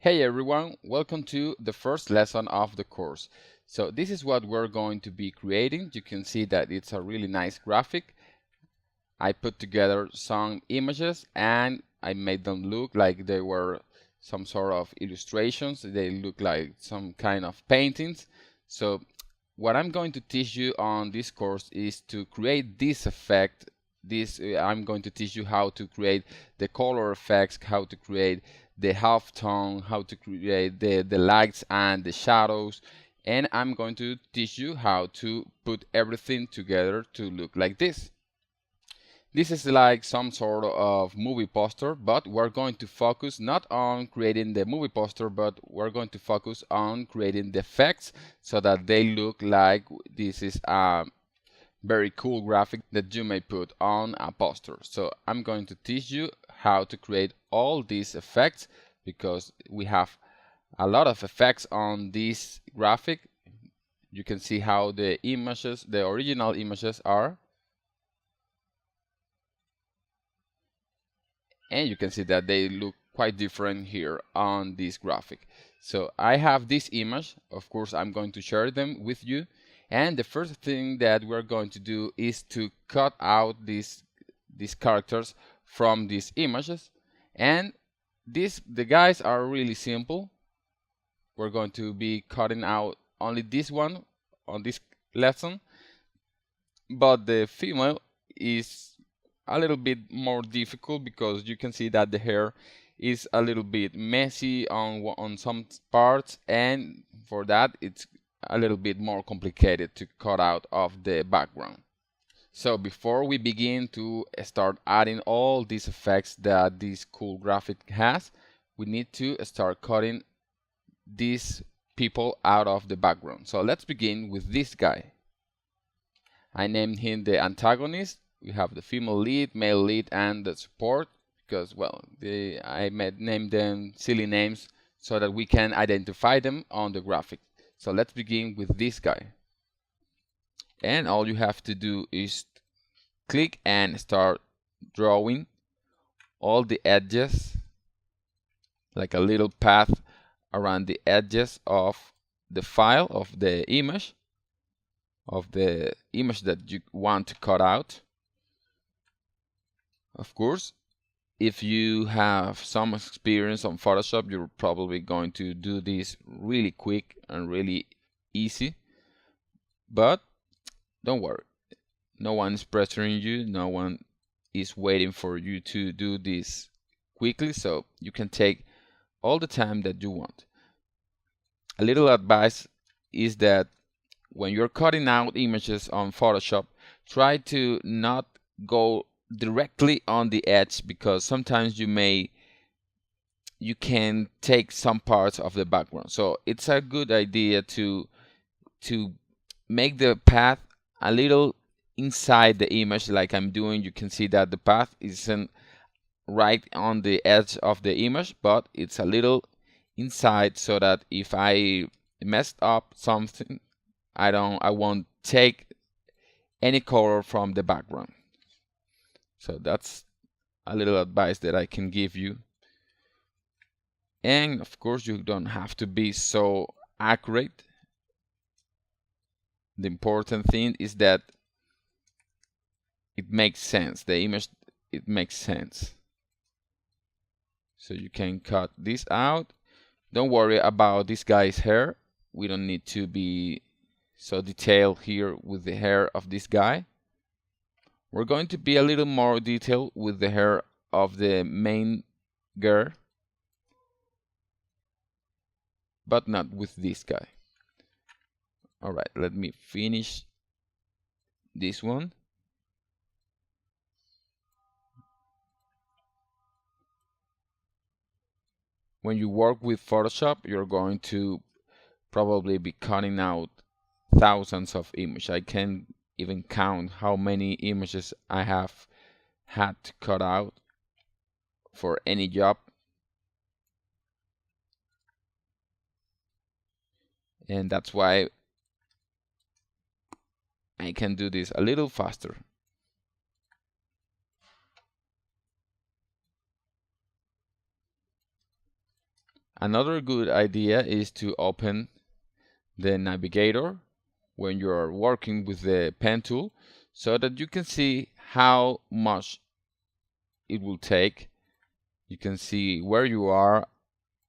Hey everyone, welcome to the first lesson of the course. So this is what we're going to be creating. You can see that it's a really nice graphic. I put together some images and I made them look like they were some sort of illustrations. They look like some kind of paintings. So what I'm going to teach you on this course is to create this effect. I'm going to teach you how to create the color effects, how to create the half tone, how to create the lights and the shadows, and I'm going to teach you how to put everything together to look like this. This is like some sort of movie poster, but we're going to focus not on creating the movie poster, but we're going to focus on creating the effects so that they look like this is a very cool graphic that you may put on a poster. So I'm going to teach you how to create all these effects because we have a lot of effects on this graphic. You can see how the images, the original images are. And you can see that they look quite different here on this graphic. So I have this image. Of course, I'm going to share them with you. And the first thing that we're going to do is to cut out these characters from these images. And the guys are really simple. We're going to be cutting out only this one on this lesson. But the female is a little bit more difficult because you can see that the hair is a little bit messy on some parts, and for that it's a little bit more complicated to cut out of the background. So before we begin to start adding all these effects that this cool graphic has, we need to start cutting these people out of the background. So let's begin with this guy. I named him the antagonist. We have the female lead, male lead, and the support because, well, I named them silly names so that we can identify them on the graphic. So let's begin with this guy. And all you have to do is click and start drawing all the edges, like a little path around the edges of the file of the image that you want to cut out. Of course, if you have some experience on Photoshop, you're probably going to do this really quick and really easy. But don't worry, no one is pressuring you, no one is waiting for you to do this quickly, so you can take all the time that you want. A little advice is that when you're cutting out images on Photoshop, try to not go directly on the edge because sometimes you can take some parts of the background. So it's a good idea to make the path a little inside the image like I'm doing. You can see that the path isn't right on the edge of the image, but it's a little inside so that if I messed up something, I won't take any color from the background. So that's a little advice that I can give you. And of course, you don't have to be so accurate. The important thing is that it makes sense. The image, it makes sense. So you can cut this out. Don't worry about this guy's hair. We don't need to be so detailed here with the hair of this guy. We're going to be a little more detailed with the hair of the main girl, but not with this guy. All right, let me finish this one. When you work with Photoshop, you're going to probably be cutting out thousands of images. I can't even count how many images I have had to cut out for any job. And that's why I can do this a little faster. Another good idea is to open the navigator when you're working with the pen tool so that you can see how much it will take. You can see where you are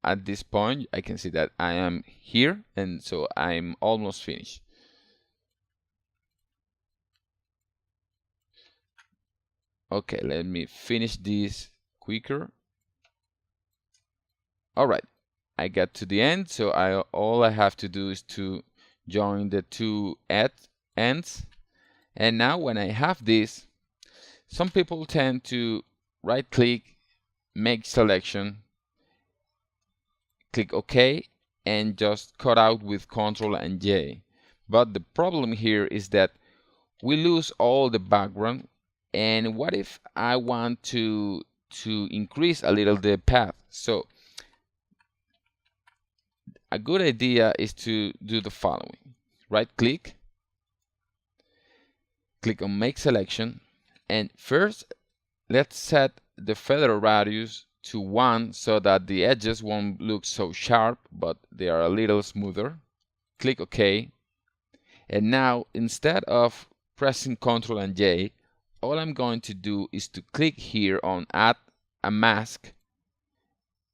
at this point. I can see that I am here, and so I'm almost finished. Okay, let me finish this quicker. All right, I got to the end, so all I have to do is to join the two ends. And now when I have this, some people tend to right click, make selection, click OK, and just cut out with Ctrl and J. But the problem here is that we lose all the background. And what if I want to increase a little the path? So a good idea is to do the following. Right click, click on make selection, and first let's set the feather radius to 1 so that the edges won't look so sharp, but they are a little smoother. Click OK. And now instead of pressing Ctrl and J, all I'm going to do is to click here on add a mask.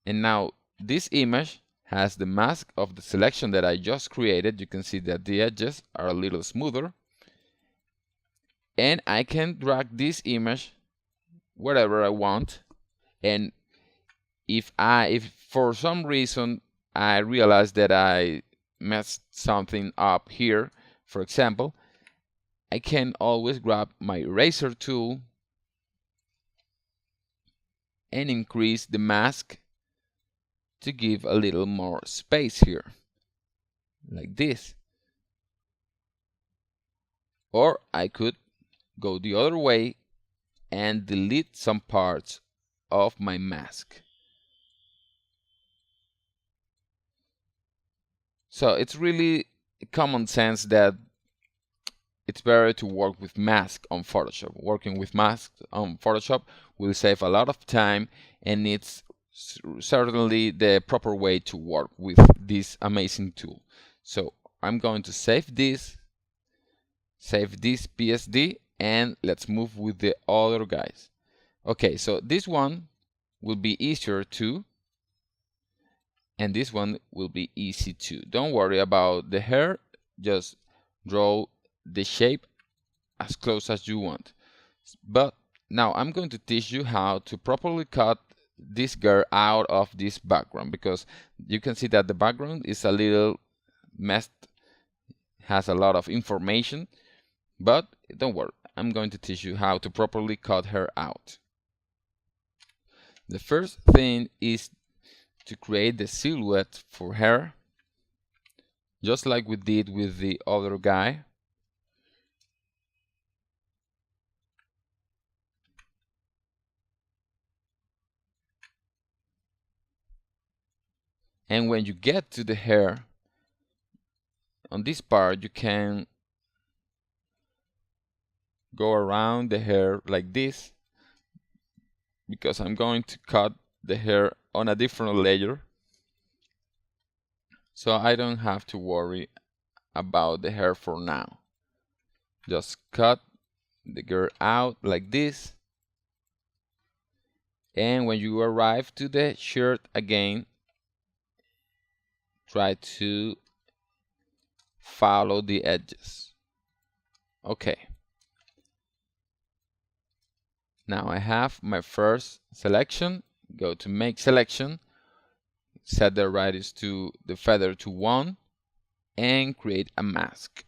And now this image has the mask of the selection that I just created. You can see that the edges are a little smoother. And I can drag this image wherever I want. And if for some reason I realize that I messed something up here, for example, I can always grab my eraser tool and increase the mask to give a little more space here, like this. Or I could go the other way and delete some parts of my mask. So it's really common sense that it's better to work with mask on Photoshop. Working with masks on Photoshop will save a lot of time, and it's certainly the proper way to work with this amazing tool. So I'm going to save this PSD, and let's move with the other guys. Okay, so this one will be easier too, and this one will be easy too. Don't worry about the hair, just draw the shape as close as you want. But now I'm going to teach you how to properly cut this girl out of this background, because you can see that the background is a little messed, has a lot of information, but don't worry, I'm going to teach you how to properly cut her out. The first thing is to create the silhouette for her, just like we did with the other guy. And when you get to the hair, on this part you can go around the hair like this, because I'm going to cut the hair on a different layer, so I don't have to worry about the hair for now. Just cut the girl out like this, and when you arrive to the shirt again, try to follow the edges. Okay. Now I have my first selection. Go to make selection, set the radius to the feather to 1, and create a mask.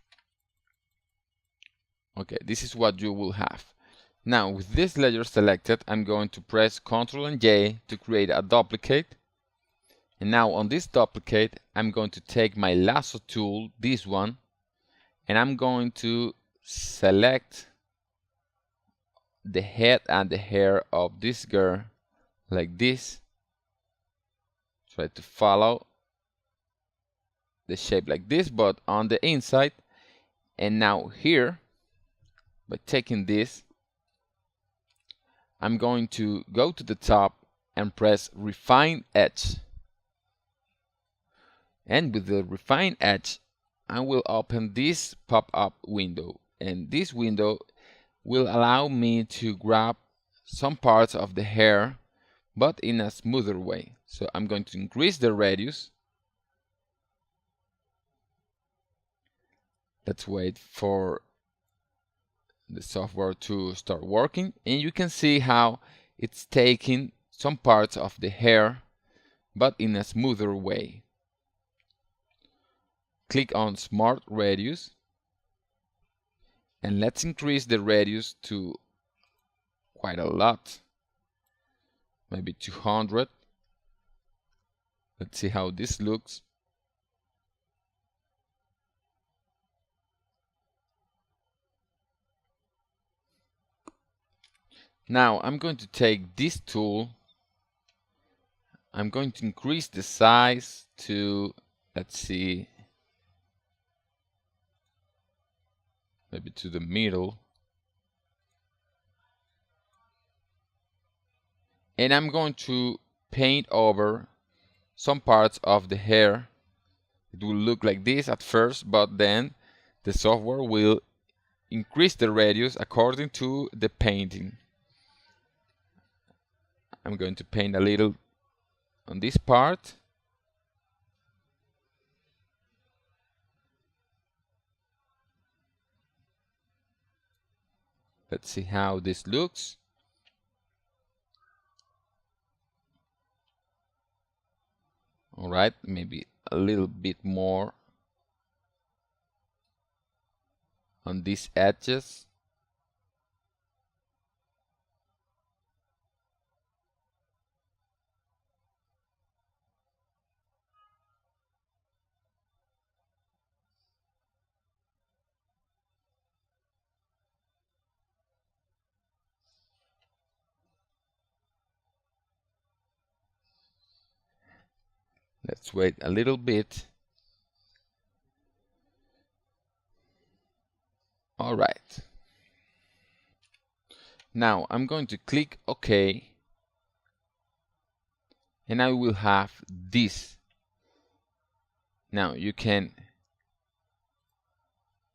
Okay, this is what you will have. Now with this layer selected, I'm going to press Ctrl and J to create a duplicate. And now on this duplicate, I'm going to take my lasso tool, this one, and I'm going to select the head and the hair of this girl like this. Try to follow the shape like this, but on the inside. And now here, by taking this, I'm going to go to the top and press Refine Edge. And with the refine edge, I will open this pop-up window, and this window will allow me to grab some parts of the hair, but in a smoother way. So I'm going to increase the radius. Let's wait for the software to start working, and you can see how it's taking some parts of the hair, but in a smoother way. Click on Smart Radius, and let's increase the radius to quite a lot, maybe 200. Let's see how this looks. Now I'm going to take this tool. I'm going to increase the size to, let's see, maybe to the middle. And I'm going to paint over some parts of the hair. It will look like this at first, but then the software will increase the radius according to the painting. I'm going to paint a little on this part. Let's see how this looks. All right, maybe a little bit more on these edges. Let's wait a little bit. All right. Now I'm going to click OK, and I will have this. Now you can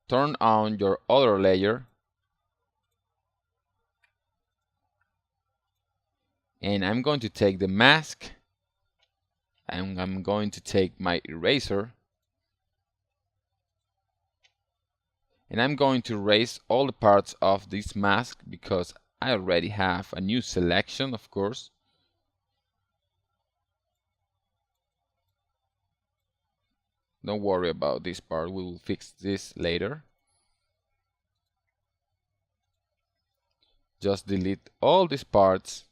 turn on your other layer, and I'm going to take the mask, and I'm going to take my eraser, and I'm going to erase all the parts of this mask because I already have a new selection, of course. Don't worry about this part, we will fix this later. Just delete all these parts.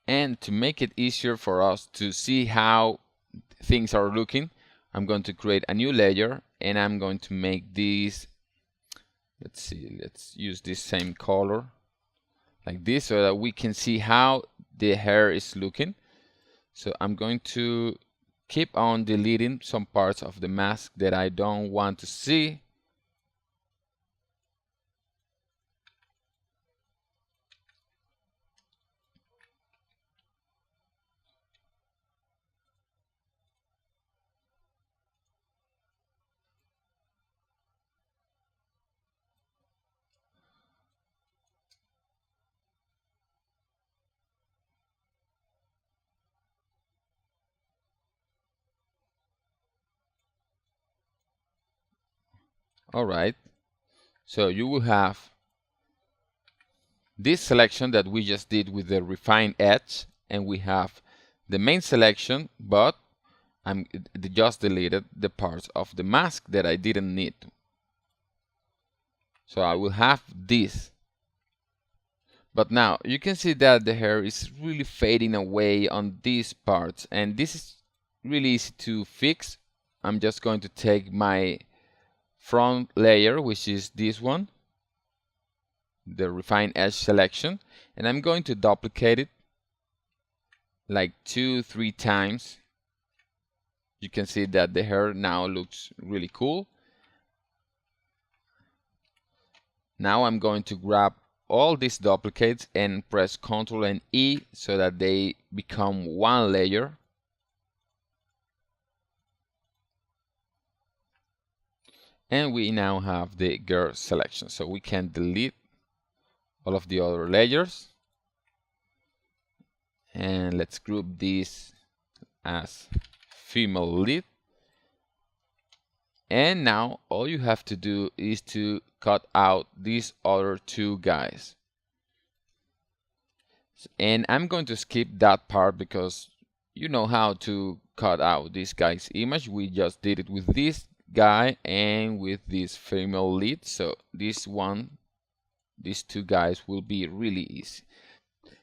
And to make it easier for us to see how things are looking, I'm going to create a new layer, and I'm going to make these, let's see, let's use this same color like this so that we can see how the hair is looking. So I'm going to keep on deleting some parts of the mask that I don't want to see. All right, so you will have this selection that we just did with the refined edge, and we have the main selection, but I'm just deleted the parts of the mask that I didn't need. So I will have this. But now you can see that the hair is really fading away on these parts, and this is really easy to fix. I'm just going to take my front layer, which is this one, the refined edge selection, and I'm going to duplicate it like 2-3 times. You can see that the hair now looks really cool. Now I'm going to grab all these duplicates and press Ctrl and E so that they become one layer. And we now have the girl selection, so we can delete all of the other layers. And let's group this as female lead. And now all you have to do is to cut out these other two guys. And I'm going to skip that part because you know how to cut out this guy's image. We just did it with this guy and with this female lead. So these two guys will be really easy.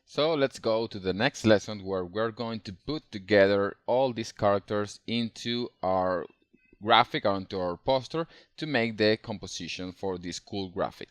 So let's go to the next lesson where we're going to put together all these characters into our graphic, onto our poster, to make the composition for this cool graphic.